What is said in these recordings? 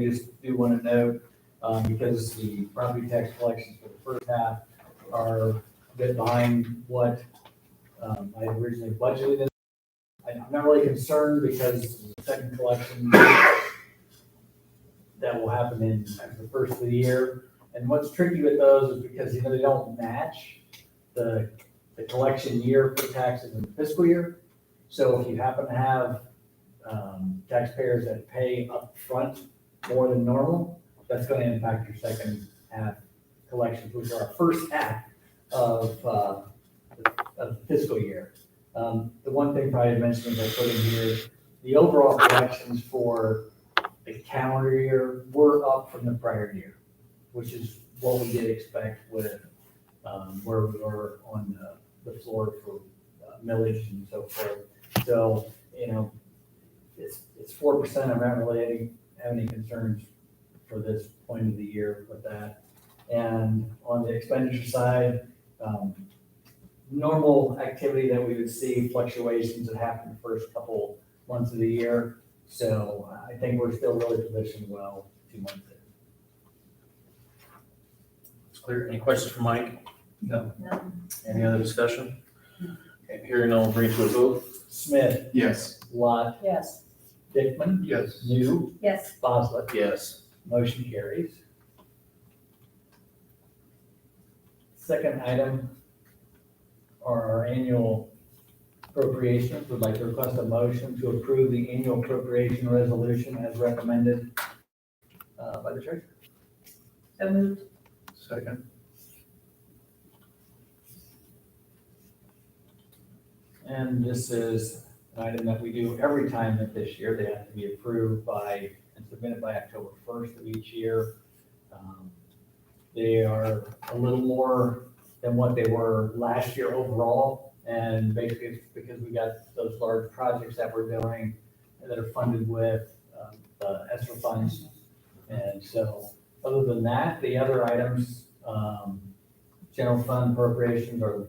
additionally, just do want to note, because the property tax collections for the first half are a bit behind what I originally budgeted. I'm not really concerned because the second collection that will happen in the first of the year. And what's tricky with those is because, they don't match the collection year for taxes in the fiscal year. So if you happen to have taxpayers that pay up front more than normal, that's going to impact your second half collections, which are our first half of the fiscal year. The one thing probably to mention is I put in here, the overall collections for the calendar year were up from the prior year, which is what we did expect with where we were on the floor for millage and so forth. So, it's 4%. I'm not really have any concerns for this point of the year with that. And on the expenditure side, normal activity that we would see, fluctuations that happen the first couple months of the year. So I think we're still really positioned well 2 months in. It's clear. Any questions for Mike? No. Any other discussion? Okay, hearing none, we'll bring it to a vote. Smith, Yes. Lot, Yes. Dickman, Yes. New, Yes. Boslet. Yes. Motion carries. Second item are our annual appropriations. Would like to request a motion to approve the annual appropriation resolution as recommended by the treasurer. So moved. Second. And this is an item that we do every time that this year. They have to be approved by and submitted by October 1st of each year. They are a little more than what they were last year overall. And basically it's because we got those large projects that we're doing that are funded with the ESSER funds. And so other than that, the other items, general fund appropriations are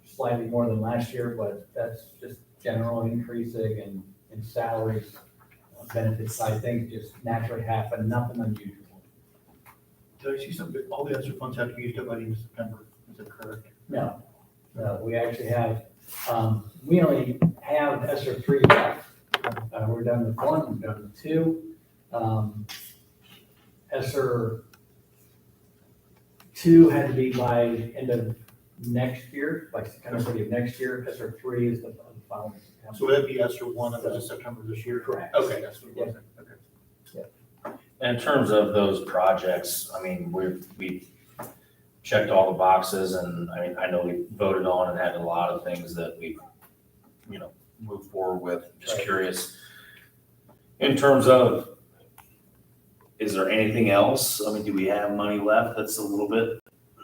slightly more than last year, but that's just general increasing in salaries, benefits side things just naturally happen, nothing unusual. Did I see something? All the extra funds have to be used up by the end of September. Is that correct? No, we actually have, we only have ESSER 3 left. We're done with 1, we're done with 2. ESSER 2 had to be by end of next year, by September 30th of next year. ESSER 3 is the following September. So would that be ESSER 1 that was in September this year? Correct. Okay, that's what it was. Okay. And in terms of those projects, I mean, we've checked all the boxes, and I know we voted on and had a lot of things that we, moved forward with. Just Right. curious, in terms of, is there anything else? I mean, do we have money left that's a little bit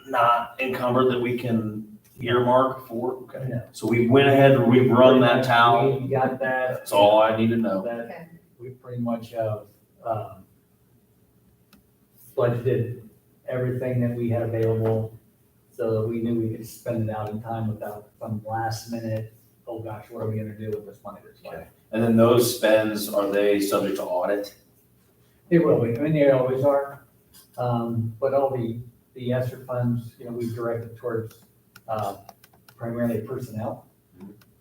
not encumbered that we can earmark for? Okay. No. So we went ahead and we've run that towel. We got that. That's all I need to know. That Okay. we pretty much have budgeted everything that we had available so that we knew we could spend it out in time without some last minute, oh gosh, what are we gonna do with this money that's left? And then those spends, are they subject to audit? They will be, I mean, they always are. But all the ESSER funds, we've directed towards primarily personnel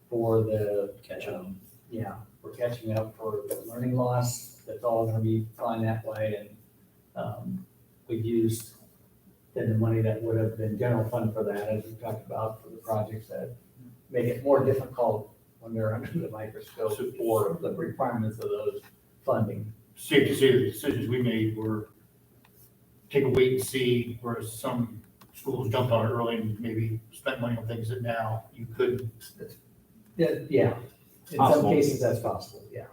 for the. Catch up. Yeah, we're catching up for the learning loss. That's all gonna be fine that way. And we've used then the money that would have been general fund for that, as we talked about, for the projects that make it more difficult when they're under the microscope for the requirements of those funding. Safe to say the decisions we made were take a wait and see, whereas some schools jumped on it early and maybe spent money on things that now you couldn't. Yeah, in some Possible. cases that's possible, yeah.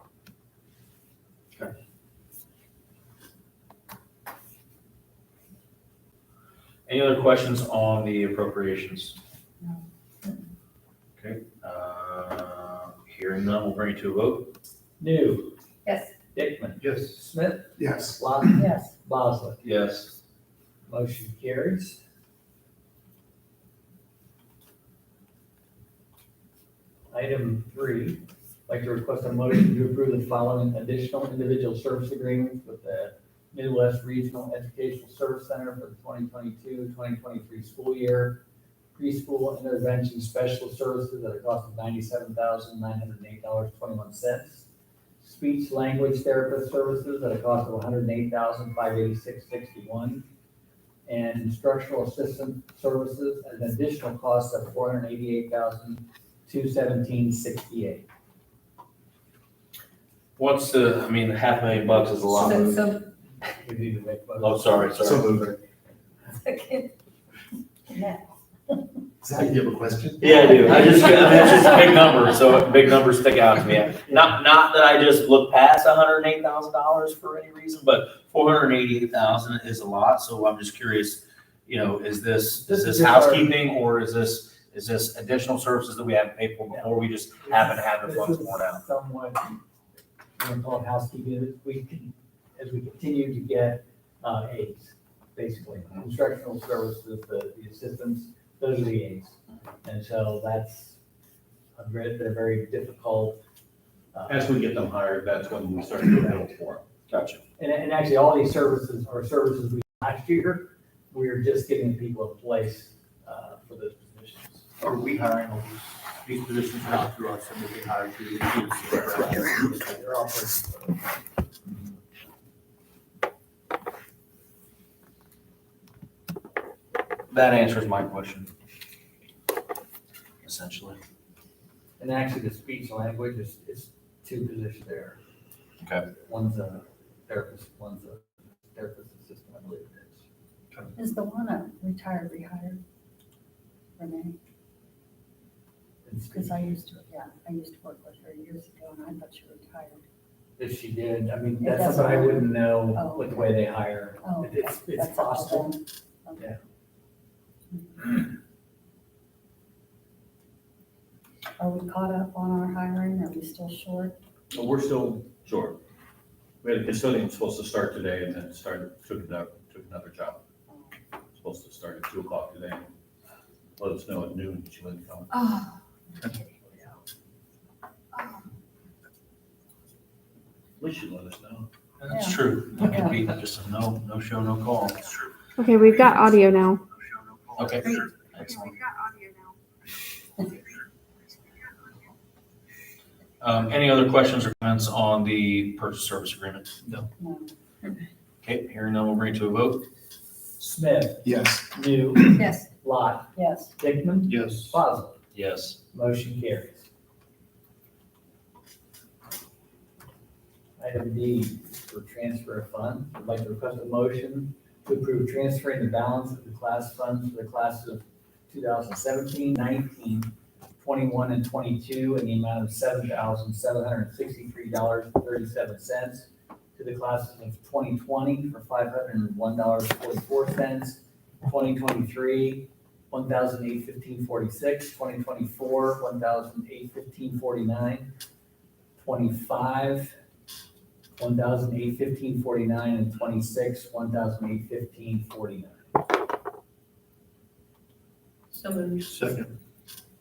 Any other questions on the appropriations? Okay, hearing none, we'll bring it to a vote. New, Yes. Dickman, Yes. Smith, Yes. Lot, Yes. Bosley. Yes. Motion carries. Item 3, I'd like to request a motion to approve the following additional individual service agreements with the Midwest Regional Educational Service Center for the 2022-2023 school year. Preschool intervention specialist services at a cost of $97,908.21. Speech language therapist services at a cost of $108,586.61. And instructional assistant services at an additional cost of $488,217.68. What's the, I mean, $500,000 is a lot. So, We need to make. Oh, sorry. second. Yeah. Zach, you have a question? Yeah, I do. It's just a big number, so big numbers stick out to me. Not that I just look past $108,000 for any reason, but $488,000 is a lot. So I'm just curious, is this housekeeping or is this additional services that we have to pay for before we just happen to have the funds poured out? Somewhat, we call it housekeeping, as we continue to get aides, basically, instructional services, the assistants, those are the aides. And so that's they're very difficult. As we get them hired, that's when we start to bill for. Gotcha. And actually, all these services are services we last year, we're just getting people in place for those positions. Are we hiring all these positions not through us, and we hire through the agency? They're all persons. That answers my question, essentially. And actually, the speech language is two positions there. Okay. One's a therapist, one's a therapist assistant, I believe it is. Is the one a retired rehired? Renee? Because I used to work with her years ago and I thought she retired. If she did, I mean, It that's doesn't something I matter. wouldn't know Oh, with the okay. way they hire. Oh, okay. It's That's all possible. then. Okay. Yeah. Are we caught up on our hiring? Are we still short? But we're still short. We had a custodian supposed to start today and then took another job. Supposed to start at 2:00 today. Let us know at noon, she wouldn't come. Oh. At least you let us know. That's Yeah. true. That could be just a no show, no call. That's true. Okay, we've got audio now. Okay. Excellent. Any other questions or comments on the purchase service agreement? No. Okay, hearing none, we'll bring it to a vote. Smith, Yes. New, Yes. Lot, Yes. Dickman, Yes. Boswell. Yes. Motion carries. Item D, for transfer of funds, I'd like to request a motion to approve transferring the balance of the class funds for the classes of 2017, 19, 21, and 22 in the amount of $7,763.37 to the classes of 2020 for $501.44, 2023, $1,815.46, 2024, $1,815.49, 25, $1,815.49, and 26, $1,815.49. So moved. Second.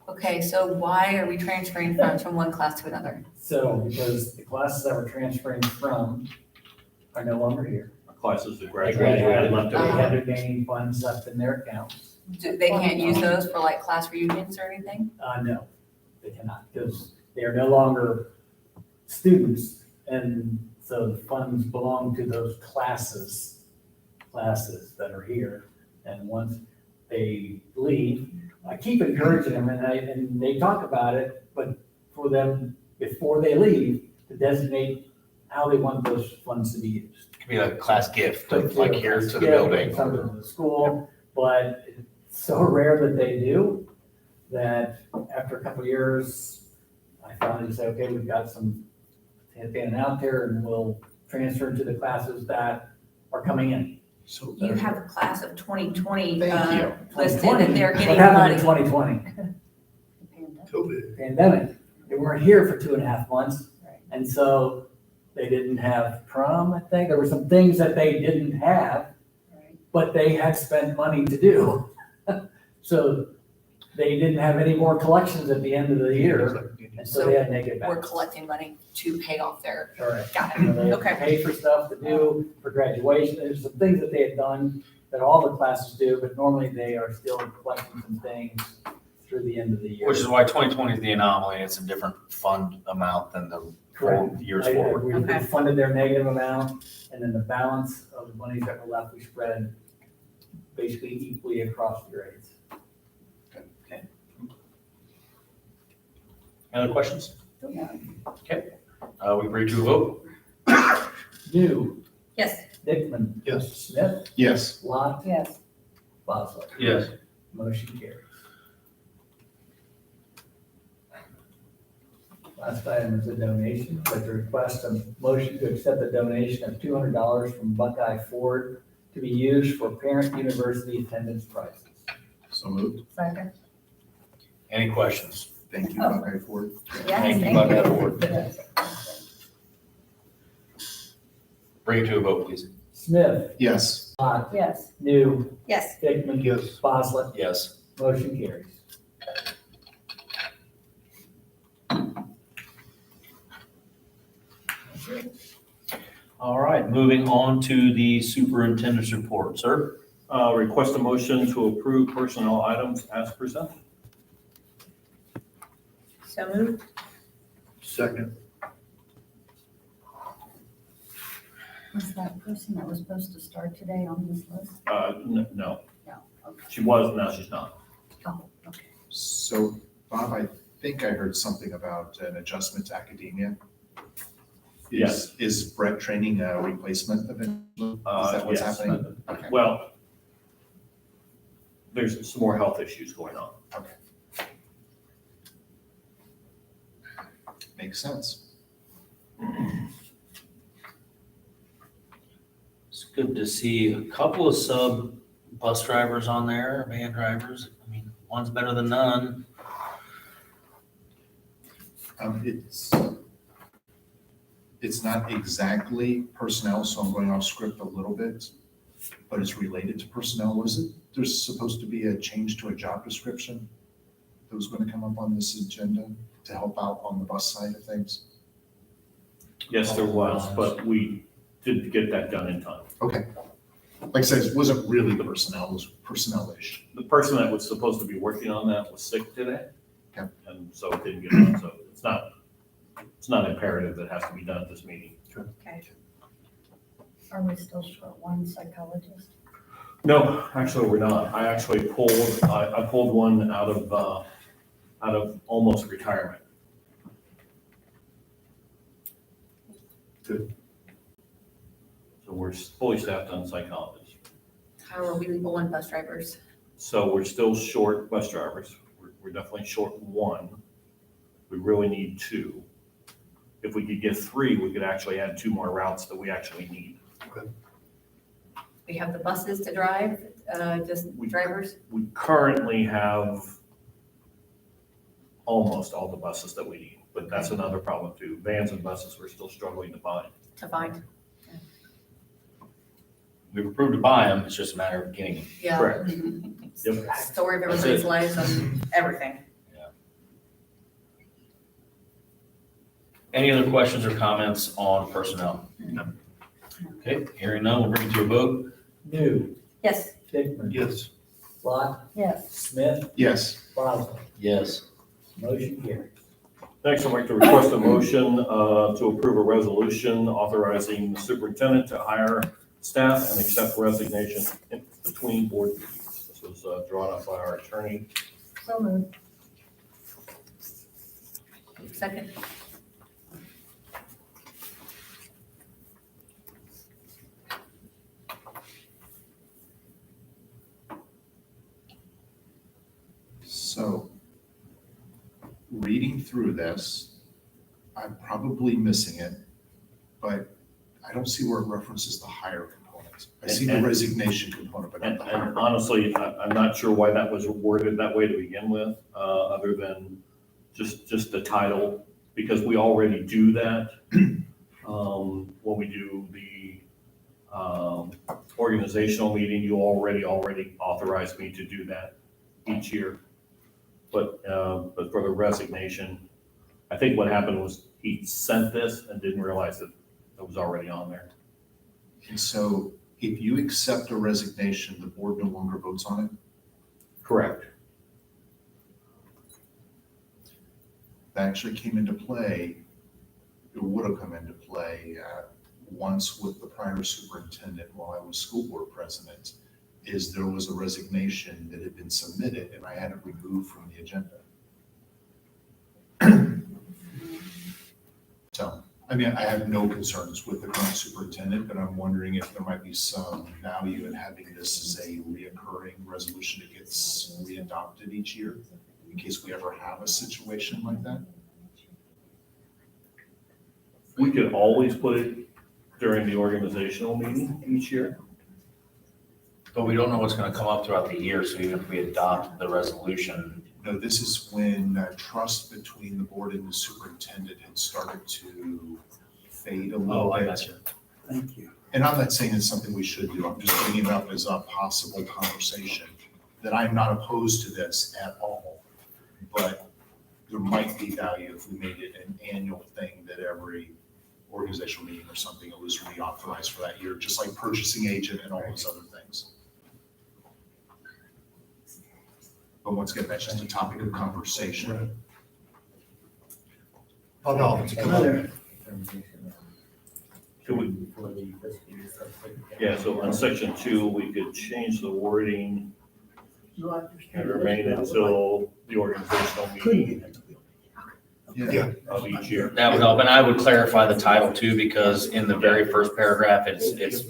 Okay, so why are we transferring funds from one class to another? So, because the classes that we're transferring from are no longer here. Our classes that They graduated left have over. Uh-huh. remaining funds left in their accounts. They can't use those for like class reunions or anything? No, they cannot, because they are no longer students, and so the funds belong to those classes that are here. And once they leave, I keep encouraging them, and they talk about it, but for them, before they leave, to designate how they want those funds to be used. Could be like a class gift, Put like here to the yeah, building. Something to the school, but it's so rare that they do, that after a couple of years, I finally say, okay, we've got some handing out there, and we'll transfer to the classes that are coming in. So You have a class of 2020 Thank you. listed that they're What getting happened in money. 2020? The pandemic. COVID. Pandemic. They weren't here for 2.5 months, Right. and so they didn't have prom, I think. There were some things that they didn't have, Right. but they had spent money to do. So they didn't have any more collections at the end of the year. And so they had negative We're balance. collecting money to pay off their, Correct. got You know, they it, had to okay. pay for stuff to do, for graduation, there's some things that they had done that all the classes do, but normally they are still collecting some things through the end of the year. Which is why 2020 is the anomaly. It's a different fund amount than the Correct. full years I- forward. We Okay. funded their negative amount, and then the balance of the monies that were left, we spread basically equally across the grades. Any other questions? No. We agree to a vote? New, Yes, Dickman, Yes. Smith, Yes. Lot, Yes, Boswell. Yes. Motion carries. Last item is a donation, but to request a motion to accept a donation of $200 from Buckeye Ford to be used for parent university attendance prices. So moved. second. Any questions? Thank you, Oh. Buckeye Ford. Yes, Thank you, thank Buckeye you. Ford. Yes. Bring it to a vote, please. Smith, Yes. Lot, Yes, New, yes, Dickman. Yes. Boswell. Yes. Motion carries. All right, moving on to the superintendent's report, sir. Request a motion to approve personnel items as presented. so moved. Second. was that person that was supposed to start today on this list? No, No, okay. she was, now she's not. Oh, okay. So, Bob, I think I heard something about an adjustment to academia. Yes. Is Brett training a replacement eventually? Is that what's Yes. happening? Okay. Well, there's some more health issues going on. Makes sense. It's good to see a couple of sub bus drivers on there, van drivers. I mean, one's better than none. It's not exactly personnel, so I'm going off script a little bit, but it's related to personnel. Was it, there's supposed to be a change to a job description that was going to come up on this agenda to help out on the bus side of things? Yes, there was, but we didn't get that done in time. Okay. Like I said, it wasn't really personnel, it was personnel-ish. The person that was supposed to be working on that was sick today. Okay. And so it didn't get done, so it's not imperative that it has to be done at this meeting. Okay. Are we still short one psychologist? No, actually, we're not. I actually I pulled one out of almost retirement. Good. So we're fully staffed on psychologists. How are we on bus drivers? So we're still short bus drivers. We're definitely short one. We really need two. If we could get three, we could actually add two more routes that we actually need. We have the buses to drive, just drivers? We currently have almost all the buses that we need, but that's another problem too. Vans and buses, we're still struggling to find. To find. We've approved to buy them, it's just a matter of getting them. Yeah. Correct. Yep. Story of That's everybody's it. lives and everything. Any other questions or comments on personnel? No. Okay, hearing none, we'll bring it to a vote. New, Yes, Dickman. Yes. Lot, Yes, Smith, Yes. Boswell. Yes. Motion carries. Next, I'd like to request a motion to approve a resolution authorizing the superintendent to hire staff and accept resignation in between board meetings. This was drawn up by our attorney. so moved. second. So, reading through this, I'm probably missing it, but I don't see where it references the hire component. I see the And- resignation component, but not And the hire. and honestly, I'm not sure why that was worded that way to begin with, other than just the title, because we already do that. When we do the organizational meeting, you already authorized me to do that each year. But for the resignation, I think what happened was he sent this and didn't realize that it was already on there. And so if you accept a resignation, the board no longer votes on it? Correct. That actually came into play, it would have come into play once with the prior superintendent while I was school board president, is there was a resignation that had been submitted and I had it removed from the agenda. So, I mean, I have no concerns with the current superintendent, but I'm wondering if there might be some value in having this as a reoccurring resolution that gets readopted each year, in case we ever have a situation like that. We could always put it during the organizational meeting each year. But we don't know what's gonna come up throughout the year, so even if we adopt the resolution, No, this is when trust between the board and the superintendent had started to fade a little I bit. got you. Thank you. And I'm not saying it's something we should do, I'm just bringing it up as a possible conversation, that I'm not opposed to this at all. But there might be value if we made it an annual thing that every organizational meeting or something, it was reauthorized for that year, just like purchasing agent and all those other things. But once again, that's just a topic of conversation. Oh, no, it's Another. Could we, yeah, so on section 2, we could change the wording and remain until the organizational meeting Yeah, of each year. That would help, and I would clarify the title too, because in the very first paragraph, it's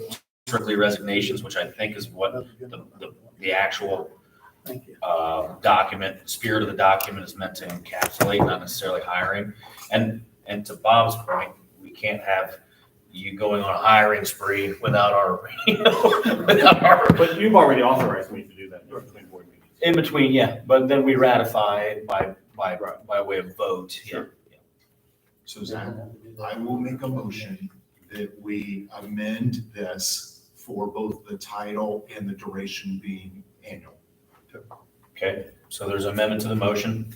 strictly resignations, which I think is what the actual Thank you. document, spirit of the document is meant to encapsulate, not necessarily hiring. And to Bob's point, we can't have you going on a hiring spree without our, without our. But you've already authorized me to do that between board meetings. In between, yeah, but then we ratify it by way of vote. Sure. Yeah. so Zach, I will make a motion that we amend this for both the title and the duration being annual. Okay, so there's an amendment to the motion.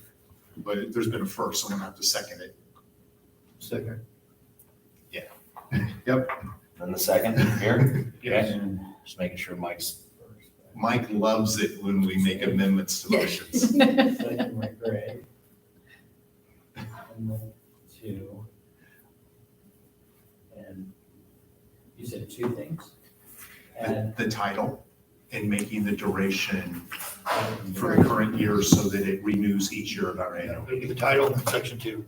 But there's been a first, so I'm gonna have to second it. Second. Yep, And the second here. Yes. Okay, just making sure Mike's. Mike loves it when we make amendments to motions. Second by Greg. And then 2. And you said 2 things? And The title and making the duration for the current year so that it renews each year of our annual. It'll be the title in section 2.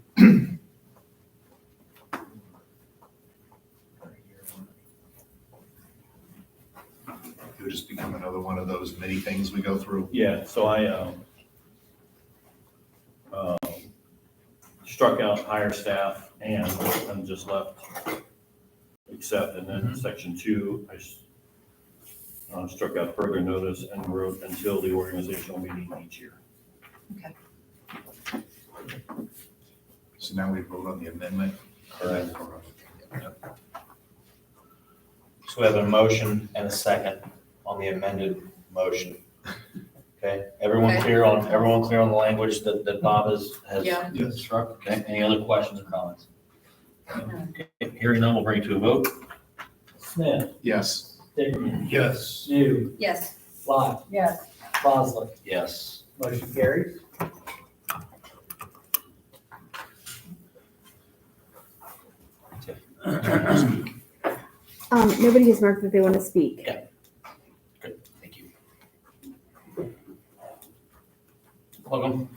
It would just become another one of those many things we go through. Yeah, so I struck out hire staff and just left accept, and then section 2, I struck out further notice and wrote until the organizational meeting each year. So now we vote on the amendment. Correct. So we have a motion and a second on the amended motion. Okay, everyone Okay. clear on the language that Bob has Yeah. struck? Okay, any other questions or comments? Okay, hearing none, we'll bring it to a vote. Smith, Yes, Dickman, Yes. New, Yes. Lot, Yes, Bosley. Yes. Motion carries. Nobody has marked that they want to speak. Good, thank you. Welcome.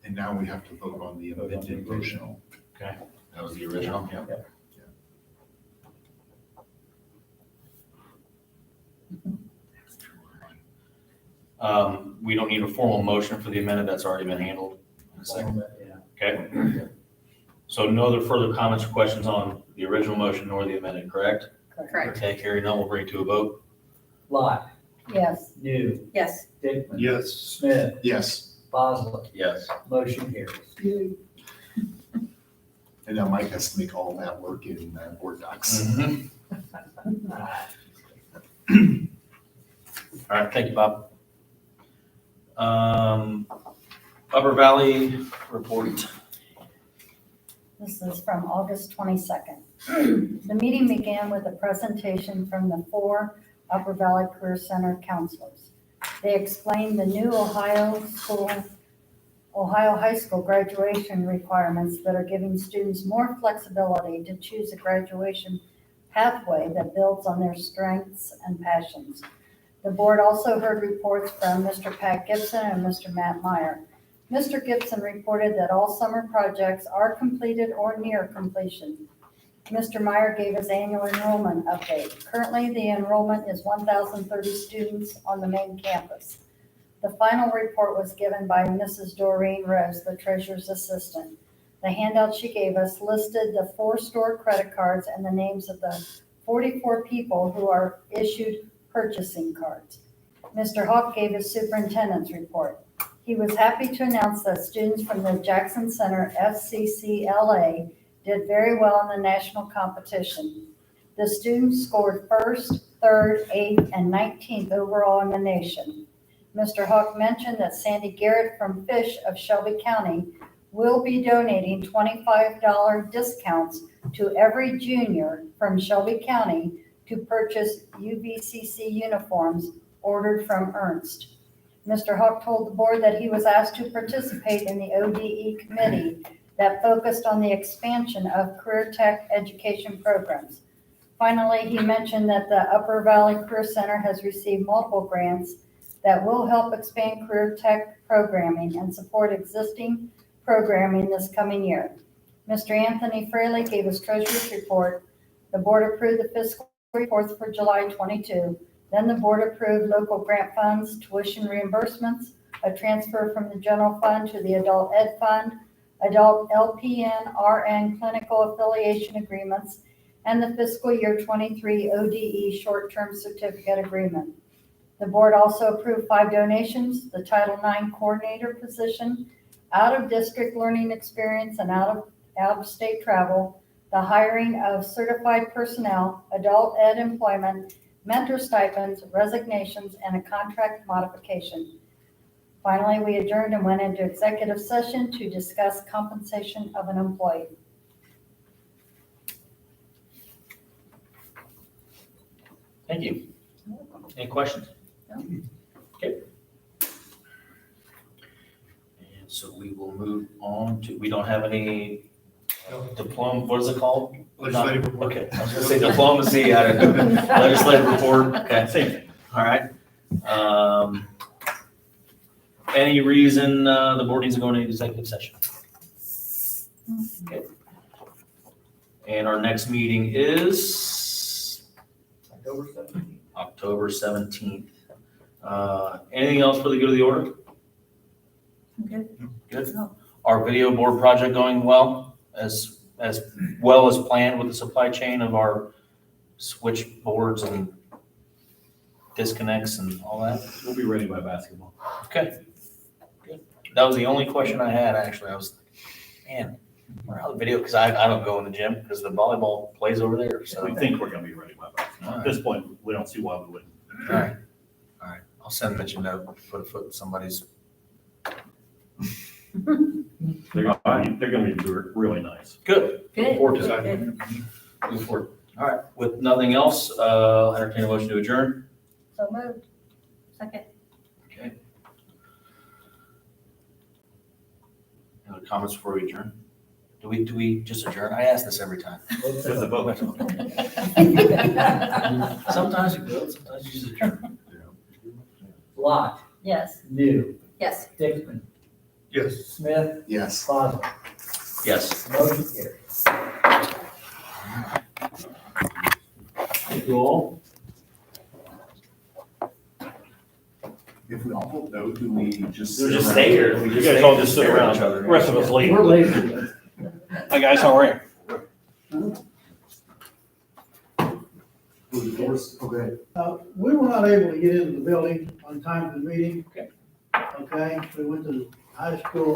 and now we have to vote on the amended motion. That was the original. Yeah. We don't need a formal motion for the amendment, that's already been handled. In a second. Yeah. Okay. So no other further comments or questions on the original motion nor the amended, correct? Correct. Okay, hearing none, we'll bring it to a vote. Lot, yes, New, Yes. Dickman. Yes. Smith, Yes, Bosley. Yes. Motion carries. and now Mike has to make all that work in board docs. All right, thank you, Bob. Upper Valley report. This is from August 22nd. The meeting began with a presentation from the 4 Upper Valley Career Center counselors. They explained the new Ohio high school graduation requirements that are giving students more flexibility to choose a graduation pathway that builds on their strengths and passions. The board also heard reports from Mr. Pat Gibson and Mr. Matt Meyer. Mr. Gibson reported that all summer projects are completed or near completion. Mr. Meyer gave his annual enrollment update. Currently, the enrollment is 1,030 students on the main campus. The final report was given by Mrs. Doreen Rose, the treasurer's assistant. The handout she gave us listed the 4 store credit cards and the names of the 44 people who are issued purchasing cards. Mr. Hawk gave his superintendent's report. He was happy to announce that students from the Jackson Center FCCLA did very well in the national competition. The students scored 1st, 3rd, 8th, and 19th overall in the nation. Mr. Hawk mentioned that Sandy Garrett from Fish of Shelby County will be donating $25 discounts to every junior from Shelby County to purchase UVCC uniforms ordered from Ernst. Mr. Hawk told the board that he was asked to participate in the ODE committee that focused on the expansion of career tech education programs. Finally, he mentioned that the Upper Valley Career Center has received multiple grants that will help expand career tech programming and support existing programming this coming year. Mr. Anthony Fraley gave his treasurer's report. The board approved the fiscal report for July 22. Then the board approved local grant funds, tuition reimbursements, a transfer from the general fund to the adult ed fund, adult LPN, RN clinical affiliation agreements, and the fiscal year 23 ODE short-term certificate agreement. The board also approved 5 donations, the Title IX coordinator position, out-of-district learning experience and out-of-state travel, the hiring of certified personnel, adult ed employment, mentor stipends, resignations, and a contract modification. Finally, we adjourned and went into executive session to discuss compensation of an employee. Thank you. Any questions? No. Okay. And so we will move on to, we don't have any diploma, what is it called? Legislative report. Okay, I was gonna say diplomacy, I don't know. Legislative report, okay, same thing. All right. Any reason the board needs to go into executive session? Okay. And our next meeting is October 17th. October 17th. Anything else for the good of the order? Good. Good. No. Our video board project going well as well as planned with the supply chain of our switchboards and disconnects and all that? We'll be ready by basketball. Okay. Good. That was the only question I had, actually. I was, man, where are the video? Because I don't go in the gym because the volleyball plays over there, so. We think we're gonna be ready by basketball. All At right. this point, we don't see why we wouldn't. All right. All right. I'll send Mitch a note, put a foot in somebody's. They're gonna be really nice. Good. Good. Look forward to that. Good. Move forward. All right. With nothing else, entertain a motion to adjourn. So moved. Second. Okay. Any other comments before we adjourn? Do we just adjourn? I ask this every time. There's a vote. Sometimes you do, sometimes you just adjourn. Lot, Yes. New, Yes. Dickman, Yes. Smith, Yes. Boswell. Yes. Motion carries. Thank you all. If we all vote no, do we just? We'll sit just around? stay here. You guys all just sit stare at around. each other. The rest of us leave. We're lazy. Hi, guys, how are you? Was the doors, okay. We were not able to get into the building on time for the meeting. Okay. Okay, we went to the high school